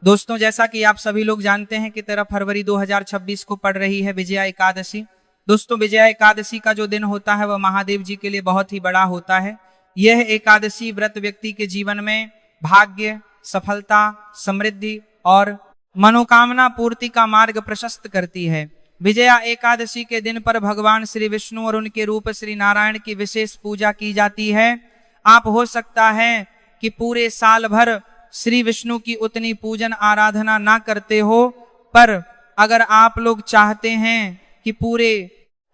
दोस्तों, जैसा कि आप सभी लोग जानते हैं कि 13 फरवरी 2026 को पड़ रही है विजया एकादशी। दोस्तों, विजया एकादशी का जो दिन होता है वह महादेव जी के लिए बहुत ही बड़ा होता है। यह एकादशी व्रत व्यक्ति के जीवन में भाग्य, सफलता, समृद्धि और मनोकामना पूर्ति का मार्ग प्रशस्त करती है। विजया एकादशी के दिन पर भगवान श्री विष्णु और उनके रूप श्री नारायण की विशेष पूजा की जाती है। आप हो सकता है कि पूरे साल भर श्री विष्णु की उतनी पूजन आराधना ना करते हो, पर अगर आप लोग चाहते हैं कि पूरे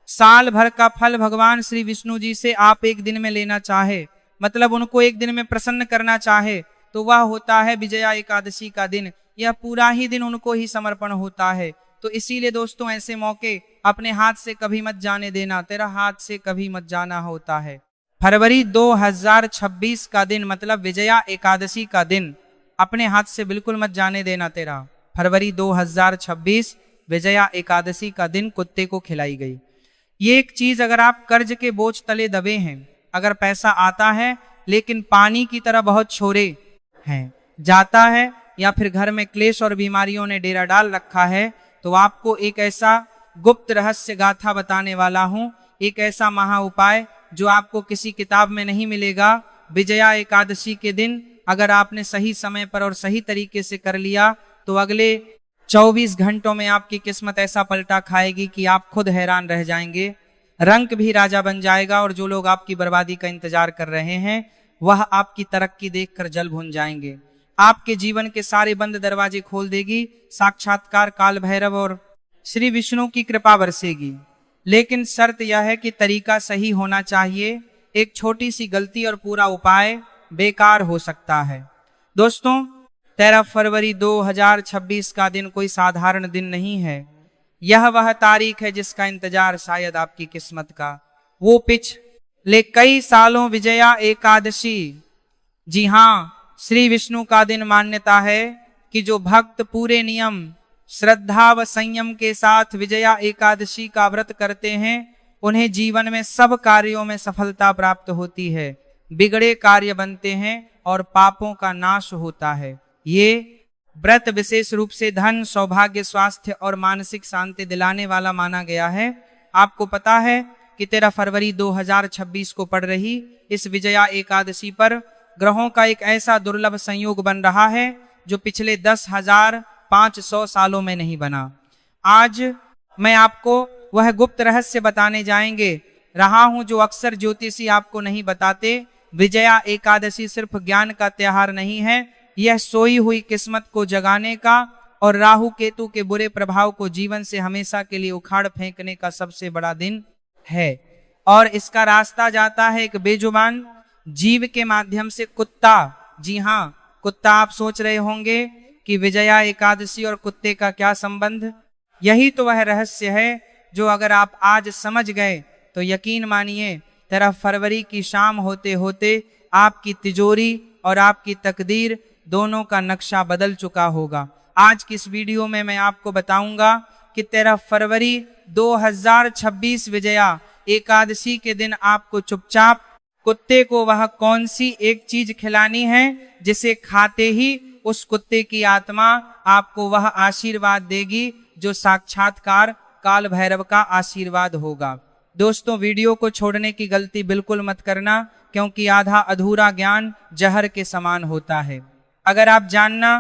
साल भर का फल भगवान श्री विष्णु जी से आप एक दिन में लेना चाहे, मतलब उनको एक दिन में प्रसन्न करना चाहे, तो वह होता है विजया एकादशी का दिन। यह पूरा ही दिन उनको ही समर्पण होता है। तो इसीलिए दोस्तों, ऐसे मौके अपने हाथ से कभी मत जाने देना। तेरा हाथ से कभी मत जाना होता है। फरवरी 2026 का दिन मतलब विजया एकादशी का दिन अपने हाथ से बिल्कुल मत जाने देना। तेरा फरवरी 2026 विजया एकादशी का दिन कुत्ते को खिलाई गई। ये एक चीज, अगर आप कर्ज के बोझ तले दबे हैं, अगर पैसा आता है लेकिन पानी की तरह बहुत छोरे हैं, जाता है, या फिर घर में क्लेश और बीमारियों ने डेरा डाल रखा है, तो आपको एक ऐसा गुप्त रहस्य गाथा बताने वाला हूं, एक ऐसा महा उपाय जो आपको किसी किताब में नहीं मिलेगा। विजया एकादशी के दिन अगर आपने सही समय पर और सही तरीके से कर लिया तो अगले 24 घंटों में आपकी किस्मत ऐसा पलटा खाएगी कि आप खुद हैरान रह जाएंगे। रंक भी राजा बन जाएगा और जो लोग आपकी बर्बादी का इंतजार कर रहे हैं वह आपकी तरक्की देखकर जल भुन जाएंगे। आपके जीवन के सारे बंद दरवाजे खोल देगी। साक्षात्कार काल भैरव और श्री विष्णु की कृपा बरसेगी। लेकिन शर्त यह है कि तरीका सही होना चाहिए। एक छोटी सी गलती और पूरा उपाय बेकार हो सकता है। दोस्तों, 13 फरवरी 2026 का दिन कोई साधारण दिन नहीं है। यह वह तारीख है जिसका इंतजार शायद आपकी किस्मत का वो पिछले कई सालों विजया एकादशी। जी हाँ, श्री विष्णु का दिन मान्यता है कि जो भक्त पूरे नियम, श्रद्धा व संयम के साथ विजया एकादशी का व्रत करते हैं उन्हें जीवन में सब कार्यों में सफलता प्राप्त होती है, बिगड़े कार्य बनते हैं और पापों का नाश होता है। ये व्रत विशेष रूप से धन, सौभाग्य, स्वास्थ्य और मानसिक शांति दिलाने वाला माना गया है। आपको पता है कि 13 फरवरी 2026 को पड़ रही इस विजया एकादशी पर ग्रहों का एक ऐसा दुर्लभ संयोग बन रहा है जो पिछले 10,500 सालों में नहीं बना। आज मैं आपको वह गुप्त रहस्य बताने जाएंगे रहा हूं जो अक्सर ज्योतिषी आपको नहीं बताते। विजया एकादशी सिर्फ ज्ञान का त्योहार नहीं है, यह सोई हुई किस्मत को जगाने का और राहु केतु के बुरे प्रभाव को जीवन से हमेशा के लिए उखाड़ फेंकने का सबसे बड़ा दिन है। और इसका रास्ता जाता है एक बेजुबान जीव के माध्यम से, कुत्ता। जी हाँ, कुत्ता। आप सोच रहे होंगे कि विजया एकादशी और कुत्ते का क्या संबंध? यही तो वह रहस्य है जो अगर आप आज समझ गए तो यकीन मानिए 13 फरवरी की शाम होते होते आपकी तिजोरी और आपकी तकदीर दोनों का नक्शा बदल चुका होगा। आज की इस वीडियो में मैं आपको बताऊंगा कि 13 फरवरी 2026 विजया एकादशी के दिन आपको चुपचाप कुत्ते को वह कौन सी एक चीज खिलानी है जिसे खाते ही उस कुत्ते की आत्मा आपको वह आशीर्वाद देगी जो साक्षात्कार काल भैरव का आशीर्वाद होगा। दोस्तों, वीडियो को छोड़ने की गलती बिल्कुल मत करना, क्योंकि आधा अधूरा ज्ञान जहर के समान होता है। अगर आप जानना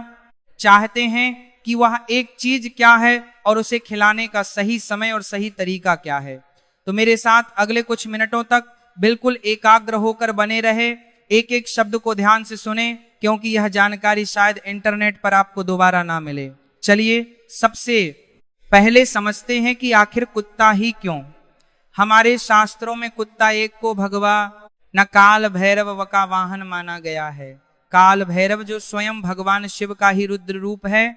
चाहते हैं कि वह एक चीज क्या है और उसे खिलाने का सही समय और सही तरीका क्या है, तो मेरे साथ अगले कुछ मिनटों तक बिल्कुल एकाग्र होकर बने रहे। एक एक शब्द को ध्यान से सुने, क्योंकि यह जानकारी शायद इंटरनेट पर आपको दोबारा ना मिले। चलिए सबसे पहले समझते हैं कि आखिर कुत्ता ही क्यों। हमारे शास्त्रों में कुत्ता एक को भगवा न काल भैरव व का वाहन माना गया है। काल भैरव जो स्वयं भगवान शिव का ही रुद्र रूप है।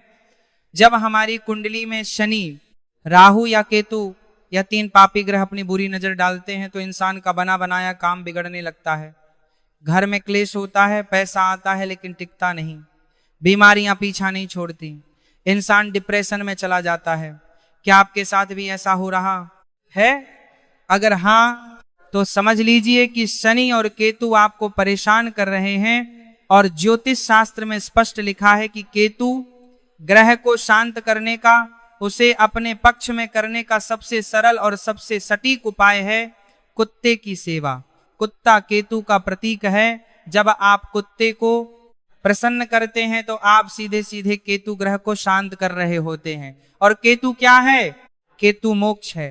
जब हमारी कुंडली में शनि, राहु या केतु या 3 पापी ग्रह अपनी बुरी नजर डालते हैं तो इंसान का बना बनाया काम बिगड़ने लगता है। घर में क्लेश होता है, पैसा आता है लेकिन टिकता नहीं, बीमारियां पीछा नहीं छोड़ती, इंसान डिप्रेशन में चला जाता है। क्या आपके साथ भी ऐसा हो रहा है? अगर हाँ तो समझ लीजिए कि शनि और केतु आपको परेशान कर रहे हैं। और ज्योतिष शास्त्र में स्पष्ट लिखा है कि केतु ग्रह को शांत करने का, उसे अपने पक्ष में करने का सबसे सरल और सबसे सटीक उपाय है कुत्ते की सेवा। कुत्ता केतु का प्रतीक है। जब आप कुत्ते को प्रसन्न करते हैं तो आप सीधे सीधे केतु ग्रह को शांत कर रहे होते हैं। और केतु क्या है? केतु मोक्ष है।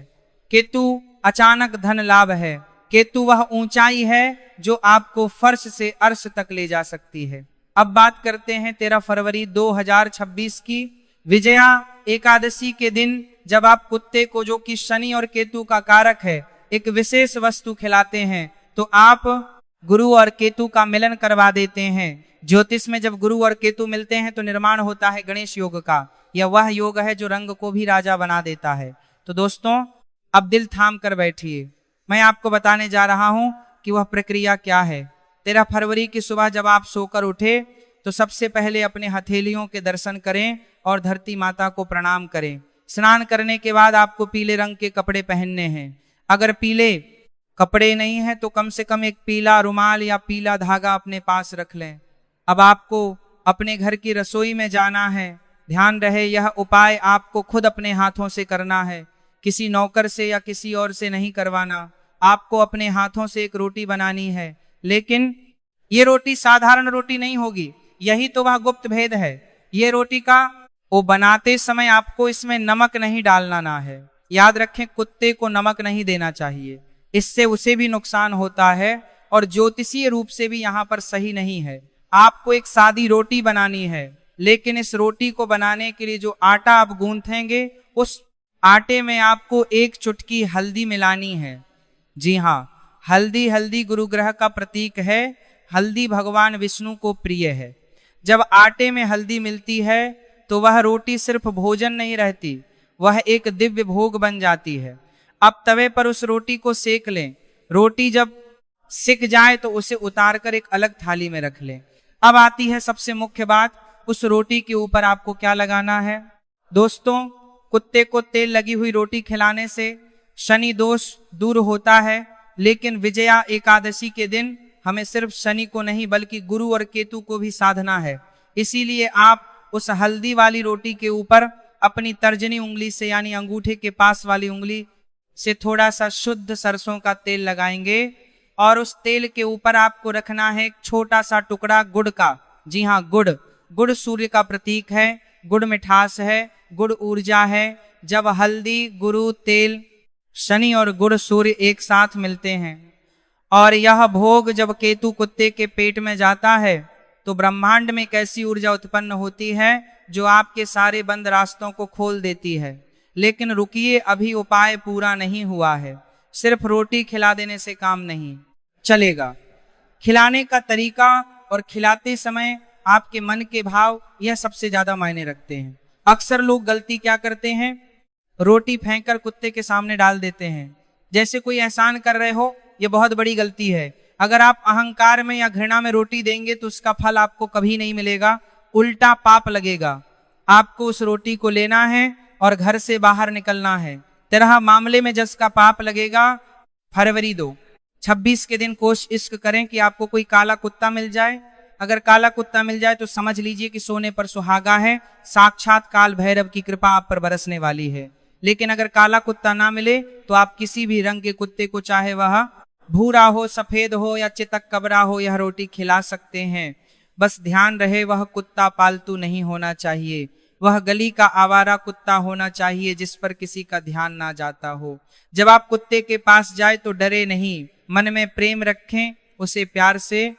केतु अचानक धन लाभ है। केतु वह ऊंचाई है जो आपको फर्श से अर्श तक ले जा सकती है। अब बात करते हैं 13 फरवरी 2026 की विजया एकादशी के दिन, जब आप कुत्ते को, जो कि शनि और केतु का कारक है, एक विशेष वस्तु खिलाते हैं तो आप गुरु और केतु का मिलन करवा देते हैं। ज्योतिष में जब गुरु और केतु मिलते हैं तो निर्माण होता है गणेश योग का। यह वह योग है जो रंग को भी राजा बना देता है। तो दोस्तों, अब दिल थाम कर बैठिए, मैं आपको बताने जा रहा हूं कि वह प्रक्रिया क्या है। 13 फरवरी की सुबह जब आप सोकर उठे तो सबसे पहले अपने हथेलियों के दर्शन करें और धरती माता को प्रणाम करें। स्नान करने के बाद आपको पीले रंग के कपड़े पहनने हैं। अगर पीले कपड़े नहीं है तो कम से कम एक पीला रुमाल या पीला धागा अपने पास रख लें। अब आपको अपने घर की रसोई में जाना है। ध्यान रहे, यह उपाय आपको खुद अपने हाथों से करना है, किसी नौकर से या किसी और से नहीं करवाना। आपको अपने हाथों से एक रोटी बनानी है, लेकिन ये रोटी साधारण रोटी नहीं होगी। यही तो वह गुप्त भेद है। ये रोटी का वो बनाते समय आपको इसमें नमक नहीं डालना ना है। याद रखें, कुत्ते को नमक नहीं देना चाहिए, इससे उसे भी नुकसान होता है और ज्योतिषीय रूप से भी यहाँ पर सही नहीं है। आपको एक सादी रोटी बनानी है, लेकिन इस रोटी को बनाने के लिए जो आटा आप गूंथेंगे, उस आटे में आपको एक चुटकी हल्दी मिलानी है। जी हाँ, हल्दी। हल्दी गुरु ग्रह का प्रतीक है। हल्दी भगवान विष्णु को प्रिय है। जब आटे में हल्दी मिलती है तो वह रोटी सिर्फ भोजन नहीं रहती, वह एक दिव्य भोग बन जाती है। अब तवे पर उस रोटी को सेक लें। रोटी जब सिक जाए तो उसे उतारकर एक अलग थाली में रख लें। अब आती है सबसे मुख्य बात, उस रोटी के ऊपर आपको क्या लगाना है। दोस्तों, कुत्ते को तेल लगी हुई रोटी खिलाने से शनि दोष दूर होता है, लेकिन विजया एकादशी के दिन हमें सिर्फ शनि को नहीं बल्कि गुरु और केतु को भी साधना है। इसीलिए आप उस हल्दी वाली रोटी के ऊपर अपनी तर्जनी उंगली से, यानी अंगूठे के पास वाली उंगली से थोड़ा सा शुद्ध सरसों का तेल लगाएंगे और उस तेल के ऊपर आपको रखना है एक छोटा सा टुकड़ा गुड़ का। जी हाँ, गुड़। गुड़ सूर्य का प्रतीक है, गुड़ मिठास है, गुड़ ऊर्जा है। जब हल्दी, गुरु, तेल, शनि और गुड़ सूर्य एक साथ मिलते हैं और यह भोग जब केतु कुत्ते के पेट में जाता है तो ब्रह्मांड में एक ऐसी ऊर्जा उत्पन्न होती है जो आपके सारे बंद रास्तों को खोल देती है। लेकिन रुकिए, अभी उपाय पूरा नहीं हुआ है। सिर्फ रोटी खिला देने से काम नहीं चलेगा। खिलाने का तरीका और खिलाते समय आपके मन के भाव, यह सबसे ज्यादा मायने रखते हैं। अक्सर लोग गलती क्या करते हैं, रोटी फेंककर कुत्ते के सामने डाल देते हैं, जैसे कोई एहसान कर रहे हो। यह बहुत बड़ी गलती है। अगर आप अहंकार में या घृणा में रोटी देंगे तो उसका फल आपको कभी नहीं मिलेगा, उल्टा पाप लगेगा। आपको उस रोटी को लेना है और घर से बाहर निकलना है। तेरह मामले में जिसका पाप लगेगा, फरवरी 2026 के दिन कोशिश इश्क करें कि आपको कोई काला कुत्ता मिल जाए। अगर काला कुत्ता मिल जाए तो समझ लीजिए कि सोने पर सुहागा है, साक्षात काल भैरव की कृपा आप पर बरसने वाली है। लेकिन अगर काला कुत्ता ना मिले तो आप किसी भी रंग के कुत्ते को, चाहे वह भूरा हो, सफेद हो या चितक कबरा हो, यह रोटी खिला सकते हैं। बस ध्यान रहे, वह कुत्ता पालतू नहीं होना चाहिए, वह गली का आवारा कुत्ता होना चाहिए जिस पर किसी का ध्यान ना जाता हो। जब आप कुत्ते के पास जाए तो डरे नहीं, मन में प्रेम रखें, उसे प्यार से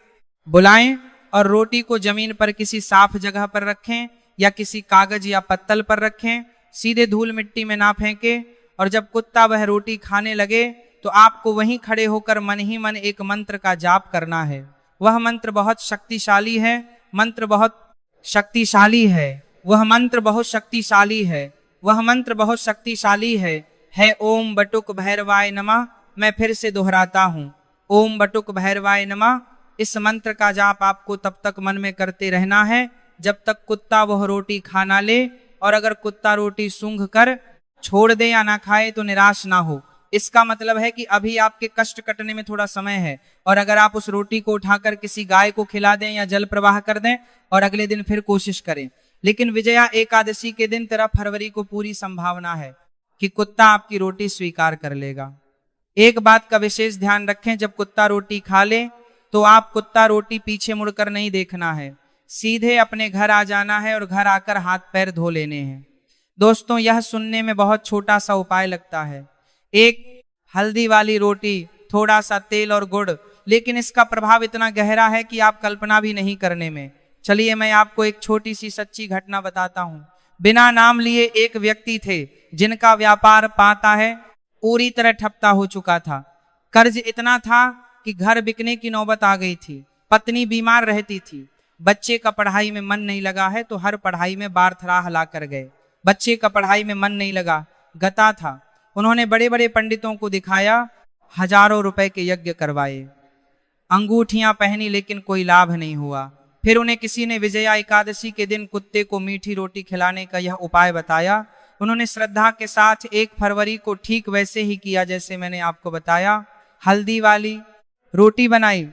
बुलाएं और रोटी को जमीन पर किसी साफ जगह पर रखें या किसी कागज या पत्तल पर रखें। सीधे धूल मिट्टी में ना फेंके। और जब कुत्ता वह रोटी खाने लगे तो आपको वहीं खड़े होकर मन ही मन एक मंत्र का जाप करना है। वह मंत्र बहुत शक्तिशाली है, मंत्र बहुत शक्तिशाली है, वह मंत्र बहुत शक्तिशाली है, वह मंत्र बहुत शक्तिशाली है ओम बटुक भैरवाय नमः। मैं फिर से दोहराता हूँ, ओम बटुक भैरवाय नमः। इस मंत्र का जाप आपको तब तक मन में करते रहना है जब तक कुत्ता वह रोटी खा ना ले। और अगर कुत्ता रोटी सूंघ कर छोड़ दे या ना खाए तो निराश ना हो। इसका मतलब है कि अभी आपके कष्ट कटने में थोड़ा समय है। और अगर आप उस रोटी को उठाकर किसी गाय को खिला दें या जल प्रवाह कर दें और अगले दिन फिर कोशिश करें, लेकिन विजया एकादशी के दिन 13 फरवरी को पूरी संभावना है कि कुत्ता आपकी रोटी स्वीकार कर लेगा। एक बात का विशेष ध्यान रखें, जब कुत्ता रोटी खा ले तो आप कुत्ता रोटी पीछे मुड़कर नहीं देखना है, सीधे अपने घर आ जाना है और घर आकर हाथ पैर धो लेने हैं। दोस्तों, यह सुनने में बहुत छोटा सा उपाय लगता है, एक हल्दी वाली रोटी, थोड़ा सा तेल और गुड़, लेकिन इसका प्रभाव इतना गहरा है कि आप कल्पना भी नहीं करने में। चलिए मैं आपको एक छोटी सी सच्ची घटना बताता हूँ। बिना नाम लिए एक व्यक्ति थे जिनका व्यापार पाता है पूरी तरह ठप्पा हो चुका था। कर्ज इतना था कि घर बिकने की नौबत आ गई थी। पत्नी बीमार रहती थी, बच्चे का पढ़ाई में मन नहीं लगा है तो हर पढ़ाई में बार थरा हला कर गए। बच्चे का पढ़ाई में मन नहीं लगा, गता था। उन्होंने बड़े बड़े पंडितों को दिखाया, हजारों रुपए के यज्ञ करवाए, अंगूठियां पहनी, लेकिन कोई लाभ नहीं हुआ। फिर उन्हें किसी ने विजया एकादशी के दिन कुत्ते को मीठी रोटी खिलाने का यह उपाय बताया। उन्होंने श्रद्धा के साथ 1 फरवरी को ठीक वैसे ही किया जैसे मैंने आपको बताया। हल्दी वाली रोटी बनाई,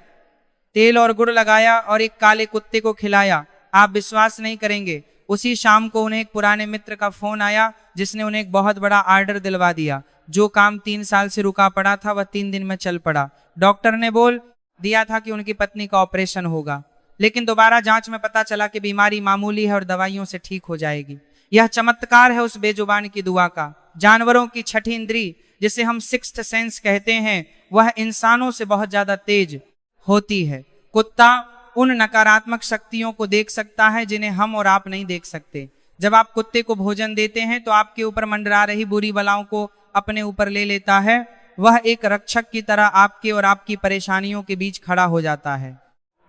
तेल और गुड़ लगाया और एक काले कुत्ते को खिलाया। आप विश्वास नहीं करेंगे, उसी शाम को उन्हें एक पुराने मित्र का फोन आया जिसने उन्हें एक बहुत बड़ा ऑर्डर दिलवा दिया। जो काम 3 साल से रुका पड़ा था वह 3 दिन में चल पड़ा। डॉक्टर ने बोल दिया था कि उनकी पत्नी का ऑपरेशन होगा, लेकिन दोबारा जांच में पता चला कि बीमारी मामूली है और दवाइयों से ठीक हो जाएगी। यह चमत्कार है उस बेजुबान की दुआ का। जानवरों की छठी इंद्री, जिसे हम सिक्स्थ सेंस कहते हैं, वह इंसानों से बहुत ज्यादा तेज होती है। कुत्ता उन नकारात्मक शक्तियों को देख सकता है जिन्हें हम और आप नहीं देख सकते। जब आप कुत्ते को भोजन देते हैं तो आपके ऊपर मंडरा रही बुरी बलाओं को अपने ऊपर ले लेता है। वह एक रक्षक की तरह आपके और आपकी परेशानियों के बीच खड़ा हो जाता है।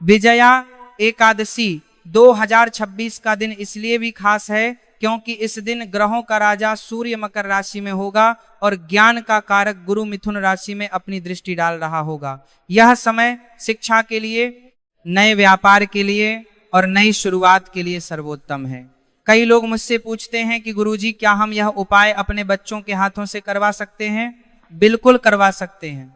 विजया एकादशी 2026 का दिन इसलिए भी खास है क्योंकि इस दिन ग्रहों का राजा सूर्य मकर राशि में होगा और ज्ञान का कारक गुरु मिथुन राशि में अपनी दृष्टि डाल रहा होगा। यह समय शिक्षा के लिए, नए व्यापार के लिए और नई शुरुआत के लिए सर्वोत्तम है। कई लोग मुझसे पूछते हैं कि गुरुजी क्या हम यह उपाय अपने बच्चों के हाथों से करवा सकते हैं? बिल्कुल करवा सकते हैं।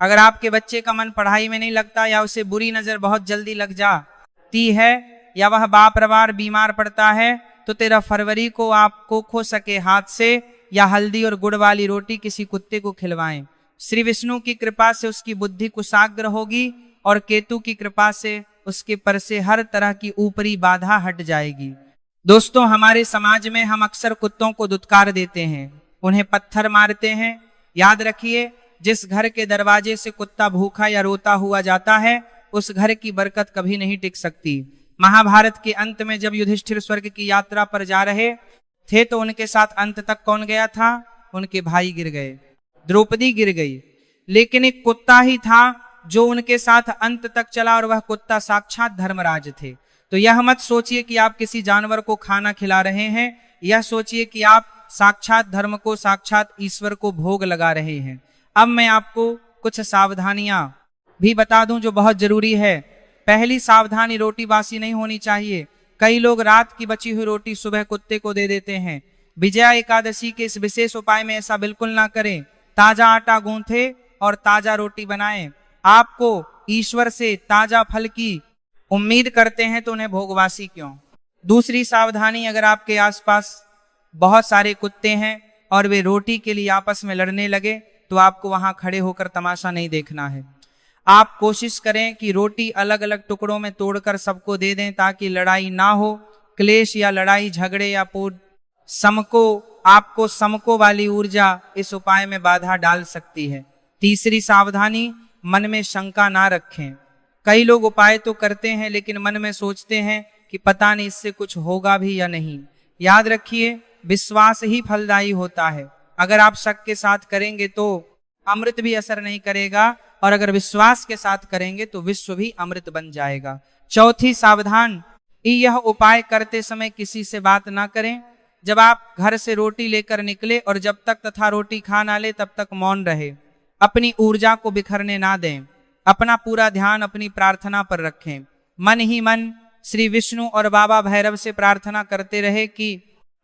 अगर आपके बच्चे का मन पढ़ाई में नहीं लगता या उसे बुरी नजर बहुत जल्दी लग जाती है या वह बार बीमार पड़ता है तो 13 फरवरी को आप हो सके हाथ से या हल्दी और गुड़ वाली रोटी किसी कुत्ते को खिलवाएं। श्री विष्णु की कृपा से उसकी बुद्धि कुशाग्र होगी और केतु की कृपा से उसके पर से हर तरह की ऊपरी बाधा हट जाएगी। दोस्तों, हमारे समाज में हम अक्सर कुत्तों को दुत्कार देते हैं, उन्हें पत्थर मारते हैं। याद रखिए, जिस घर के दरवाजे से कुत्ता भूखा या रोता हुआ जाता है उस घर की बरकत कभी नहीं टिक सकती। महाभारत के अंत में जब युधिष्ठिर स्वर्ग की यात्रा पर जा रहे थे तो उनके साथ अंत तक कौन गया था? उनके भाई गिर गए, द्रौपदी गिर गई, लेकिन एक कुत्ता ही था जो उनके साथ अंत तक चला और वह कुत्ता साक्षात धर्मराज थे। तो यह मत सोचिए कि आप किसी जानवर को खाना खिला रहे हैं, यह सोचिए कि आप साक्षात धर्म को, साक्षात ईश्वर को भोग लगा रहे हैं। अब मैं आपको कुछ सावधानियां भी बता दूं जो बहुत जरूरी है। पहली सावधानी, रोटी बासी नहीं होनी चाहिए। कई लोग रात की बची हुई रोटी सुबह कुत्ते को दे देते हैं। विजया एकादशी के इस विशेष उपाय में ऐसा बिल्कुल ना करें। ताजा आटा गूंथे और ताजा रोटी बनाएं। आपको ईश्वर से ताजा फल की उम्मीद करते हैं तो उन्हें भोगवासी क्यों। दूसरी सावधानी, अगर आपके आसपास बहुत सारे कुत्ते हैं और वे रोटी के लिए आपस में लड़ने लगे तो आपको वहां खड़े होकर तमाशा नहीं देखना है। आप कोशिश करें कि रोटी अलग अलग टुकड़ों में तोड़कर सबको दे दें ताकि लड़ाई ना हो। क्लेश या लड़ाई झगड़े या आपको समको वाली ऊर्जा इस उपाय में बाधा डाल सकती है। तीसरी सावधानी, मन में शंका ना रखें। कई लोग उपाय तो करते हैं लेकिन मन में सोचते हैं कि पता नहीं इससे कुछ होगा भी या नहीं। याद रखिए, विश्वास ही फलदायी होता है। अगर आप शक के साथ करेंगे तो अमृत भी असर नहीं करेगा और अगर विश्वास के साथ करेंगे तो विश्व भी अमृत बन जाएगा। चौथी सावधान, यह उपाय करते समय किसी से बात ना करें। जब आप घर से रोटी लेकर निकले और जब तक तथा रोटी खा ना ले तब तक मौन रहे। अपनी ऊर्जा को बिखरने ना दें। अपना पूरा ध्यान अपनी प्रार्थना पर रखें। मन ही मन श्री विष्णु और बाबा भैरव से प्रार्थना करते रहे कि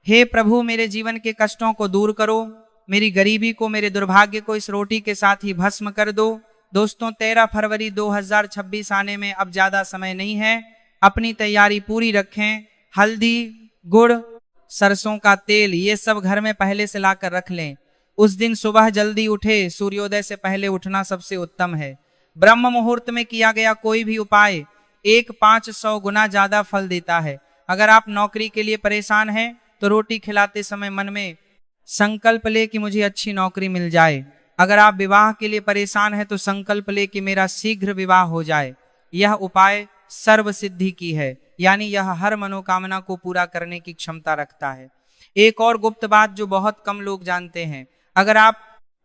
हे प्रभु, मेरे जीवन के कष्टों को दूर करो, मेरी गरीबी को, मेरे दुर्भाग्य को इस रोटी के साथ ही भस्म कर दो। दोस्तों, 13 फरवरी 2026 आने में अब ज्यादा समय नहीं है। अपनी तैयारी पूरी रखें। हल्दी, गुड़, सरसों का तेल, ये सब घर में पहले से लाकर रख लें। उस दिन सुबह जल्दी उठे, सूर्योदय से पहले उठना सबसे उत्तम है। ब्रह्म मुहूर्त में किया गया कोई भी उपाय 500 गुना ज्यादा फल देता है। अगर आप नौकरी के लिए परेशान हैं तो रोटी खिलाते समय मन में संकल्प ले कि मुझे अच्छी नौकरी मिल जाए। अगर आप विवाह के लिए परेशान हैं तो संकल्प ले कि मेरा शीघ्र विवाह हो जाए। यह उपाय सर्व सिद्धि की है, यानी यह हर मनोकामना को पूरा करने की क्षमता रखता है। एक और गुप्त बात जो बहुत कम लोग जानते हैं, अगर आप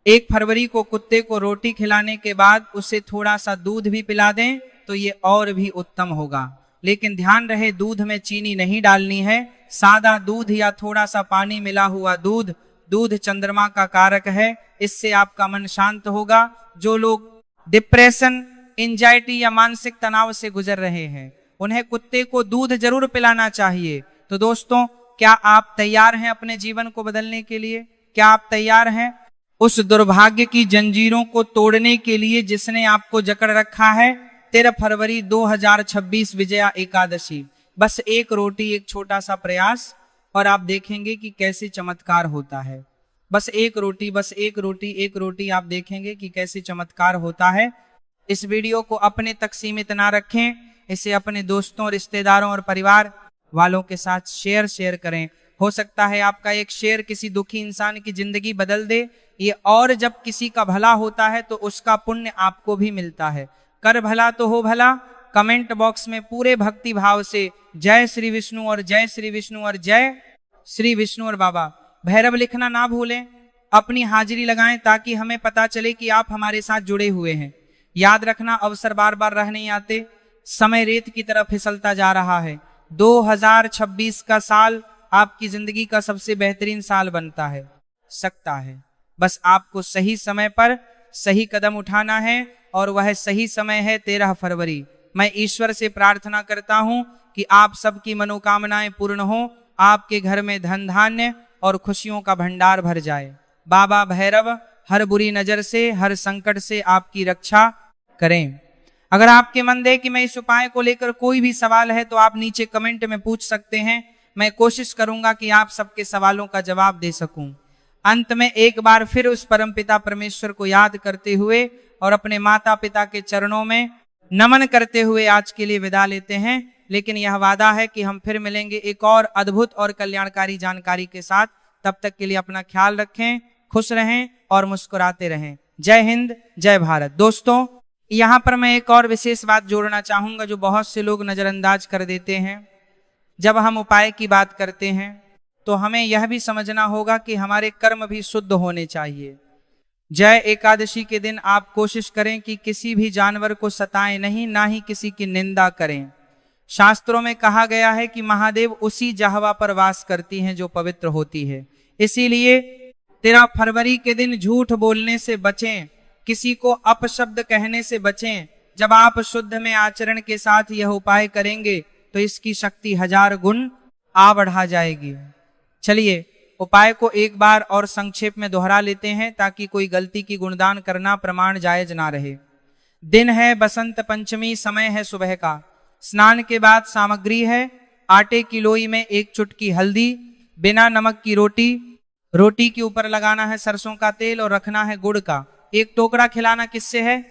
1 फरवरी को कुत्ते को रोटी खिलाने के बाद उसे थोड़ा सा दूध भी पिला दें तो ये और भी उत्तम होगा। लेकिन ध्यान रहे, दूध में चीनी नहीं डालनी है। सादा दूध या थोड़ा सा पानी मिला हुआ दूध, दूध चंद्रमा का कारक है, इससे आपका मन शांत होगा। जो लोग डिप्रेशन, एंजाइटी या मानसिक तनाव से गुजर रहे हैं उन्हें कुत्ते को दूध जरूर पिलाना चाहिए। तो दोस्तों, क्या आप तैयार हैं अपने जीवन को बदलने के लिए? क्या आप तैयार हैं उस दुर्भाग्य की जंजीरों को तोड़ने के लिए जिसने आपको जकड़ रखा है? 13 फरवरी 2026 विजया एकादशी। बस एक रोटी, एक छोटा सा प्रयास और आप देखेंगे कि कैसे चमत्कार होता है। बस एक रोटी, बस एक रोटी, एक रोटी, आप देखेंगे कि कैसे चमत्कार होता है। इस वीडियो को अपने तक सीमित ना रखें, इसे अपने दोस्तों, रिश्तेदारों और परिवार वालों के साथ शेयर करें। हो सकता है आपका एक शेयर किसी दुखी इंसान की जिंदगी बदल दे। ये और जब किसी का भला होता है तो उसका पुण्य आपको भी मिलता है। कर भला तो हो भला। कमेंट बॉक्स में पूरे भक्ति भाव से जय श्री विष्णु और जय श्री विष्णु और जय श्री विष्णु और बाबा भैरव लिखना ना भूलें। अपनी हाजिरी लगाएं ताकि हमें पता चले कि आप हमारे साथ जुड़े हुए हैं। याद रखना, अवसर बार बार रह नहीं आते, समय रेत की तरफ फिसलता जा रहा है। 2026 का साल आपकी जिंदगी का सबसे बेहतरीन साल बनता है सकता है। बस आपको सही समय पर सही कदम उठाना है और वह सही समय है 13 फरवरी। मैं ईश्वर से प्रार्थना करता हूं कि आप सबकी मनोकामनाएं पूर्ण हो, आपके घर में धन धान्य और खुशियों का भंडार भर जाए। बाबा भैरव हर बुरी नजर से, हर संकट से आपकी रक्षा करें। अगर आपके मन दे कि मैं इस उपाय को लेकर कोई भी सवाल है तो आप नीचे कमेंट में पूछ सकते हैं। मैं कोशिश करूंगा कि आप सबके सवालों का जवाब दे सकूं। अंत में एक बार फिर उस परमपिता परमेश्वर को याद करते हुए और अपने माता पिता के चरणों में नमन करते हुए आज के लिए विदा लेते हैं। लेकिन यह वादा है कि हम फिर मिलेंगे एक और अद्भुत और कल्याणकारी जानकारी के साथ। तब तक के लिए अपना ख्याल रखें, खुश रहें और मुस्कुराते रहें। जय हिंद, जय भारत। दोस्तों, यहाँ पर मैं एक और विशेष बात जोड़ना चाहूंगा जो बहुत से लोग नजरअंदाज कर देते हैं। जब हम उपाय की बात करते हैं तो हमें यह भी समझना होगा कि हमारे कर्म भी शुद्ध होने चाहिए। जय एकादशी के दिन आप कोशिश करें कि किसी भी जानवर को सताएं नहीं, ना ही किसी की निंदा करें। शास्त्रों में कहा गया है कि महादेव उसी जहवा पर वास करती हैं जो पवित्र होती है। इसीलिए 13 फरवरी के दिन झूठ बोलने से बचें, किसी को अपशब्द कहने से बचें। जब आप शुद्ध में आचरण के साथ यह उपाय करेंगे तो इसकी शक्ति 1000 गुण बढ़ा जाएगी। चलिए उपाय को एक बार और संक्षेप में दोहरा लेते हैं ताकि कोई गलती की गुणगान करना प्रमाण जायज ना रहे। दिन है बसंत पंचमी, समय है सुबह का। स्नान के बाद सामग्री है आटे की लोई में 1 चुटकी हल्दी, बिना नमक की रोटी, रोटी के ऊपर लगाना है सरसों का तेल और रखना है गुड़ का। 1 टोकरा खिलाना किससे है?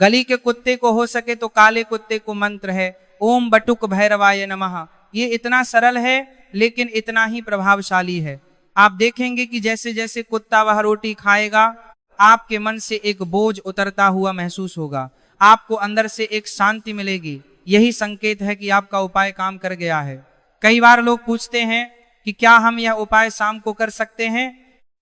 गली के कुत्ते को, हो सके तो काले कुत्ते को। मंत्र है ओम बटुक भैरवाय नमः। ये इतना सरल है लेकिन इतना ही प्रभावशाली है। आप देखेंगे कि जैसे जैसे कुत्ता वह रोटी खाएगा आपके मन से एक बोझ उतरता हुआ महसूस होगा, आपको अंदर से एक शांति मिलेगी। यही संकेत है कि आपका उपाय काम कर गया है। कई बार लोग पूछते हैं कि क्या हम यह उपाय शाम को कर सकते हैं?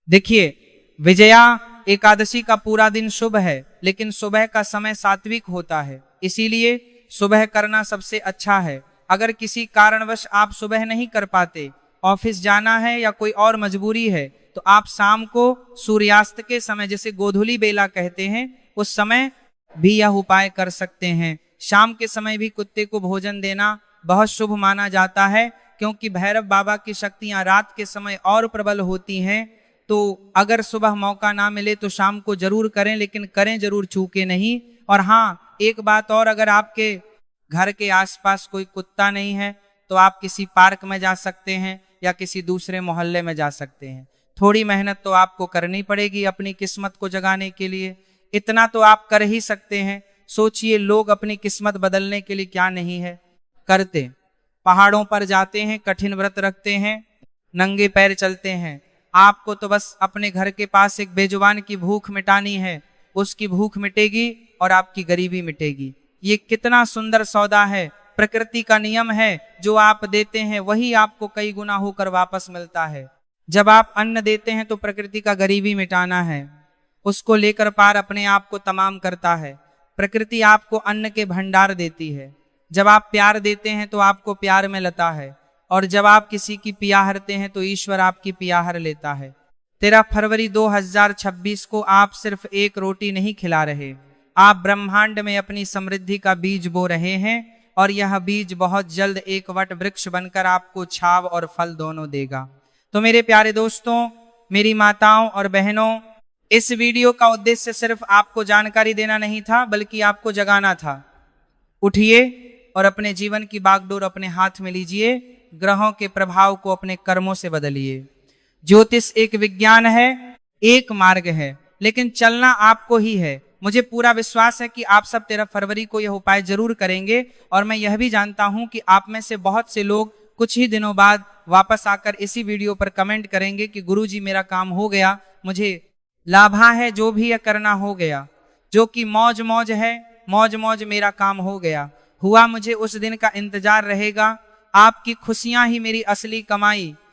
देखिए, विजया एकादशी का पूरा दिन शुभ है, लेकिन सुबह का समय सात्विक होता है, इसीलिए सुबह करना सबसे अच्छा है। अगर किसी कारणवश आप सुबह नहीं कर पाते, ऑफिस जाना है या कोई और मजबूरी है, तो आप शाम को सूर्यास्त के समय, जिसे गोधूली बेला कहते हैं, उस समय भी यह उपाय कर सकते हैं। शाम के समय भी कुत्ते को भोजन देना बहुत शुभ माना जाता है, क्योंकि भैरव बाबा की शक्तियां रात के समय और प्रबल होती हैं। तो अगर सुबह मौका ना मिले तो शाम को जरूर करें, लेकिन करें जरूर, चूके नहीं। और हाँ, एक बात और, अगर आपके घर के आसपास कोई कुत्ता नहीं है तो आप किसी पार्क में जा सकते हैं या किसी दूसरे मोहल्ले में जा सकते हैं। थोड़ी मेहनत तो आपको करनी पड़ेगी अपनी किस्मत को जगाने के लिए, इतना तो आप कर ही सकते हैं। सोचिए, लोग अपनी किस्मत बदलने के लिए क्या नहीं है करते। पहाड़ों पर जाते हैं, कठिन व्रत रखते हैं, नंगे पैर चलते हैं। आपको तो बस अपने घर के पास एक बेजुबान की भूख मिटानी है, उसकी भूख मिटेगी और आपकी गरीबी मिटेगी। ये कितना सुंदर सौदा है, प्रकृति का नियम है, जो आप देते हैं वही आपको कई गुना होकर वापस मिलता है। जब आप अन्न देते हैं तो प्रकृति का गरीबी मिटाना है, उसको लेकर पार अपने आप को तमाम करता है। प्रकृति आपको अन्न के भंडार देती है। जब आप प्यार देते हैं तो आपको प्यार में लता है, और जब आप किसी की पिया हरते हैं तो ईश्वर आपकी पिया हर लेता है। 13 फरवरी 2026 को आप सिर्फ एक रोटी नहीं खिला रहे, आप ब्रह्मांड में अपनी समृद्धि का बीज बो रहे हैं, और यह बीज बहुत जल्द एक वट वृक्ष बनकर आपको छाव और फल दोनों देगा। तो मेरे प्यारे दोस्तों, मेरी माताओं और बहनों, इस वीडियो का उद्देश्य सिर्फ आपको जानकारी देना नहीं था, बल्कि आपको जगाना था। उठिए और अपने जीवन की बागडोर अपने हाथ में लीजिए, ग्रहों के प्रभाव को अपने कर्मों से बदलिए। ज्योतिष एक विज्ञान है, एक मार्ग है, लेकिन चलना आपको ही है। मुझे पूरा विश्वास है कि आप सब 13 फरवरी को यह उपाय जरूर करेंगे, और मैं यह भी जानता हूं कि आप में से बहुत से लोग कुछ ही दिनों बाद वापस आकर इसी वीडियो पर कमेंट करेंगे कि गुरुजी मेरा काम हो गया, मुझे लाभा है, जो भी यह करना हो गया, जो कि मौज मौज है, मौज मौज मेरा काम हो गया हुआ। मुझे उस दिन का इंतजार रहेगा, आपकी खुशियां ही मेरी असली कमाई।